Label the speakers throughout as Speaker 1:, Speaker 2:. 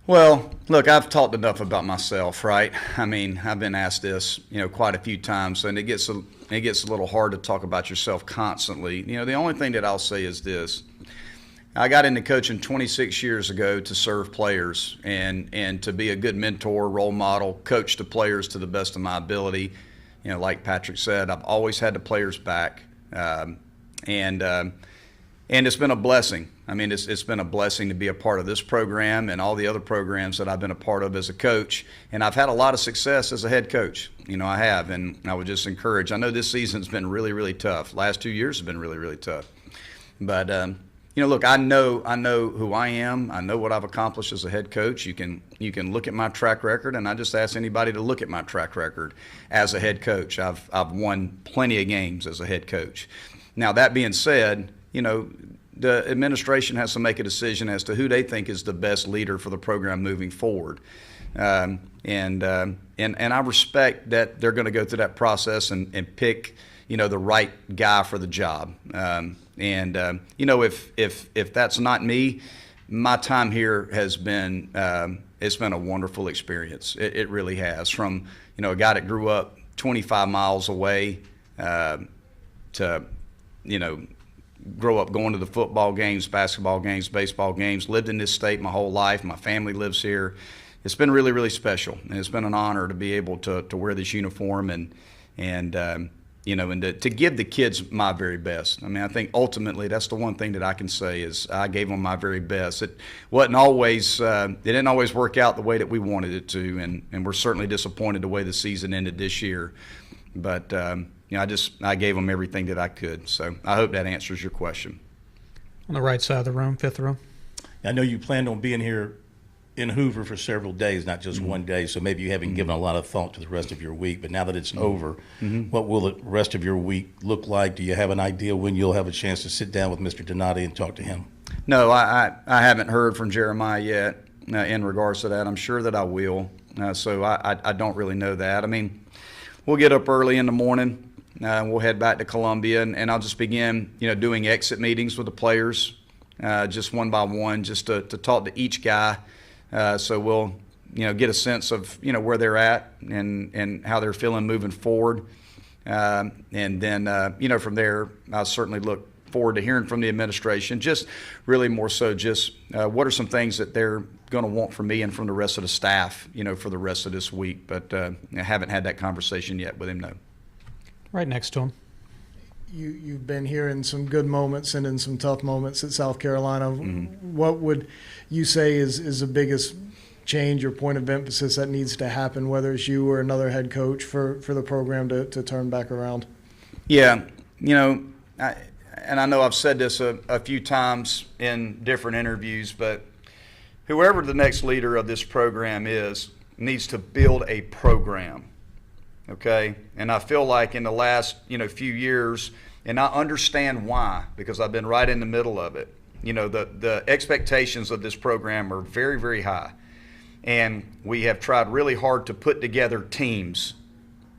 Speaker 1: Well, look, I've talked enough about myself, right? I mean, I've been asked this, quite a few times, and it gets a little hard to talk about yourself constantly. The only thing that I'll say is this. I got into coaching 26 years ago to serve players and to be a good mentor, role model, coach the players to the best of my ability. Like Patrick said, I've always had the players back, and it's been a blessing. I mean, it's been a blessing to be a part of this program and all the other programs that I've been a part of as a coach. And I've had a lot of success as a head coach. I have, and I would just encourage. I know this season's been really, really tough. Last 2 years have been really, really tough. But look, I know who I am. I know what I've accomplished as a head coach. You can look at my track record, and I just ask anybody to look at my track record as a head coach. I've won plenty of games as a head coach. Now, that being said, the administration has to make a decision as to who they think is the best leader for the program moving forward. And I respect that they're going to go through that process and pick, the right guy for the job. If that's not me, my time here has been, it's been a wonderful experience. It really has. From, a guy that grew up 25 miles away to, grow up going to the football games, basketball games, baseball games, lived in this state my whole life. My family lives here. It's been really, really special. And it's been an honor to be able to wear this uniform and to give the kids my very best. I mean, I think ultimately that's the one thing that I can say is I gave them my very best. It didn't always work out the way that we wanted it to, and we're certainly disappointed the way the season ended this year. But I gave them everything that I could. So I hope that answers your question.
Speaker 2: On the right side of the room, fifth row.
Speaker 3: I know you planned on being here in Hoover for several days, not just one day, so maybe you haven't given a lot of thought to the rest of your week. But now that it's over, what will the rest of your week look like? Do you have an idea when you'll have a chance to sit down with Mr. Donati and talk to him?
Speaker 1: No, I haven't heard from Jeremiah yet in regards to that. I'm sure that I will. So I don't really know that. I mean, we'll get up early in the morning. We'll head back to Columbia, and I'll just begin, doing exit meetings with the players, just one by one, just to talk to each guy. So we'll, get a sense of, where they're at and how they're feeling moving forward. And then, from there, I certainly look forward to hearing from the administration, just really more so just what are some things that they're going to want from me and from the rest of the staff, for the rest of this week. But I haven't had that conversation yet with him, no.
Speaker 2: Right next to him.
Speaker 4: You've been here in some good moments and in some tough moments at South Carolina. What would you say is the biggest change or point of emphasis that needs to happen, whether it's you or another head coach, for the program to turn back around?
Speaker 1: Yeah, I know I've said this a few times in different interviews, but whoever the next leader of this program is needs to build a program. Okay, and I feel like in the last few years, and I understand why, because I've been right in the middle of it. The expectations of this program are very, very high, and we have tried really hard to put together teams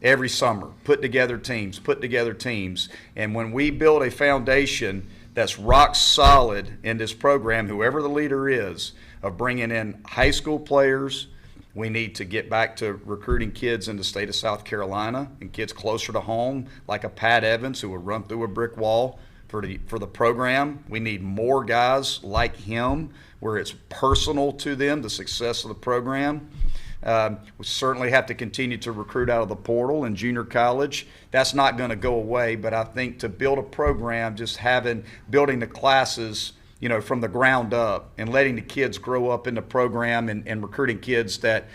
Speaker 1: every summer. Put together teams, and when we build a foundation that's rock solid in this program, whoever the leader is, of bringing in high school players. We need to get back to recruiting kids in the state of South Carolina and kids closer to home, like a Pat Evans who would run through a brick wall for the program. We need more guys like him where it's personal to them, the success of the program. We certainly have to continue to recruit out of the portal and junior college. That's not going to go away, but I think to build a program, just building the classes from the ground up and letting the kids grow up in the program and recruiting kids that,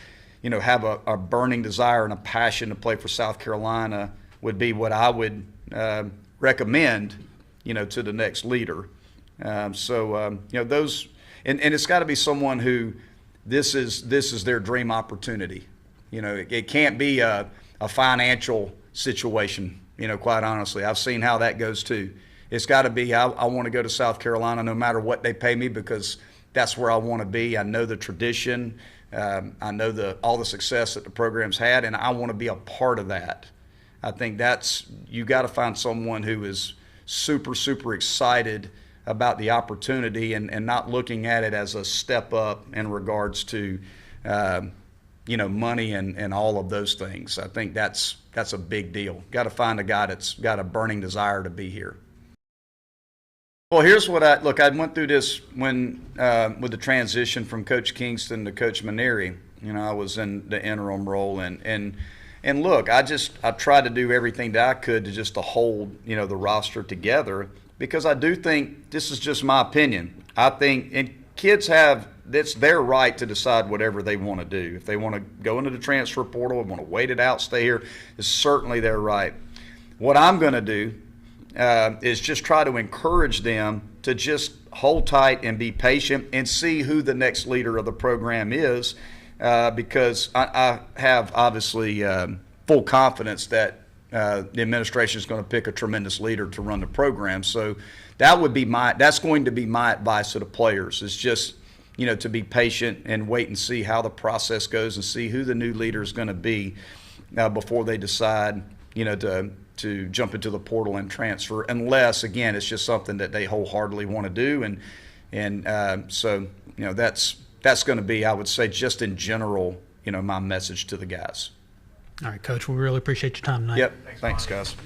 Speaker 1: have a burning desire and a passion to play for South Carolina would be what I would recommend, to the next leader. Those, and it's got to be someone who this is their dream opportunity. It can't be a financial situation, quite honestly. I've seen how that goes too. It's got to be, I want to go to South Carolina no matter what they pay me because that's where I want to be. I know the tradition. I know all the success that the program's had, and I want to be a part of that. I think you got to find someone who is super, super excited about the opportunity and not looking at it as a step up in regards to, money and all of those things. I think that's a big deal. Got to find a guy that's got a burning desire to be here. Well, here's what I went through this when with the transition from Coach Kingston to Coach Maneri. I was in the interim role, and look, I tried to do everything that I could to hold the roster together, because I do think, this is just my opinion, I think, and kids it's their right to decide whatever they want to do. If they want to go into the transfer portal and want to wait it out, stay here, it's certainly their right. What I'm going to do is just try to encourage them to just hold tight and be patient and see who the next leader of the program is, because I have obviously full confidence that the administration is going to pick a tremendous leader to run the program. So that's going to be my advice to the players, is just to be patient and wait and see how the process goes and see who the new leader is going to be before they decide to jump into the portal and transfer, unless, again, it's just something that they wholeheartedly want to do. So that's going to be, I would say, just in general, my message to the guys.
Speaker 2: All right, Coach, we really appreciate your time tonight.
Speaker 1: Yep. Thanks, guys.